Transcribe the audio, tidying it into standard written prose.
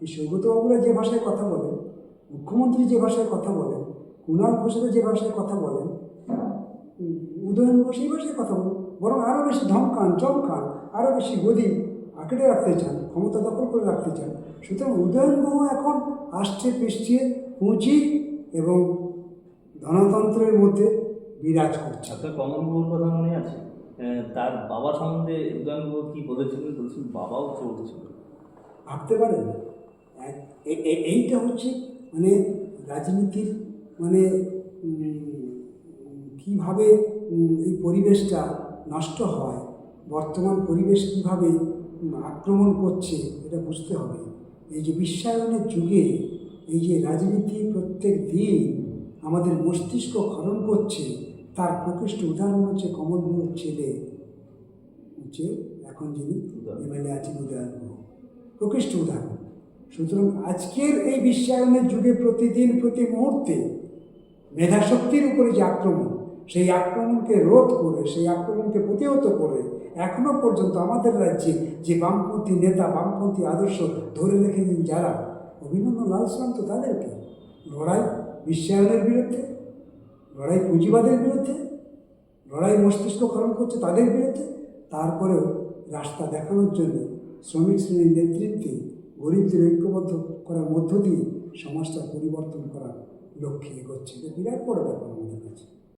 এই সৌগতবাবুরা যে ভাষায় কথা বলেন, মুখ্যমন্ত্রী যে ভাষায় কথা বলেন, কুণাল ঘোষেরা যে ভাষায় কথা বলেন, উদয়ন ঘোষ এই ভাষায় কথা বলেন, বরং আরও বেশি ধমকান চমকান, আরও বেশি গদি আঁকড়ে রাখতে চান, ক্ষমতা দখল করে রাখতে চান। সুতরাং উদয়ন গুহ এখন আষ্টে পৃষ্ঠে পুঁজি এবং ধনতন্ত্রের মধ্যে বিরাজ করছে। আপনার কমল গুহর কথা মনে আছে? তার বাবা সম্বন্ধে উদয়ন গুহ কী বলেছিলেন? বলছেন বাবাও চোর ছিল। ভাবতে পারেন, এইটা হচ্ছে মানে রাজনীতির মানে কীভাবে এই পরিবেশটা নষ্ট হয়, বর্তমান পরিবেশ কীভাবে আক্রমণ করছে এটা বুঝতে হবে। এই যে বিশ্বায়নের যুগে এই যে রাজনীতি প্রত্যেক দিন আমাদের মস্তিষ্ক খনন করছে, তার প্রকৃষ্ট উদাহরণ হচ্ছে কমল গুহর ছেলে, হচ্ছে এখন যিনি এমএলএ আছেন উদয়ন গুহ, প্রকৃষ্ট উদাহরণ। সুতরাং আজকের এই বিশ্বায়নের যুগে প্রতিদিন প্রতি মুহূর্তে মেধাশক্তির উপরে যে আক্রমণ, সেই আক্রমণকে রোধ করে, সেই আক্রমণকে প্রতিহত করে এখনও পর্যন্ত আমাদের রাজ্যে যে বামপন্থী নেতা, বামপন্থী আদর্শ ধরে রেখেছেন যারা, অভিনন্দন লালসান তো তাদেরকে। লড়াই বিশ্বায়নের বিরুদ্ধে, লড়াই পুঁজিবাদের বিরুদ্ধে, লড়াই মস্তিষ্ক খনন করছে তাদের বিরুদ্ধে, তারপরেও রাস্তা দেখানোর জন্য শ্রমিক শ্রেণীর নেতৃত্বে গরিবদের ঐক্যবদ্ধ করার মধ্য দিয়ে সমাজটা পরিবর্তন করার লক্ষ্যে এগোচ্ছে। এটা বিরাট বড় ব্যাপার আমাদের কাছে।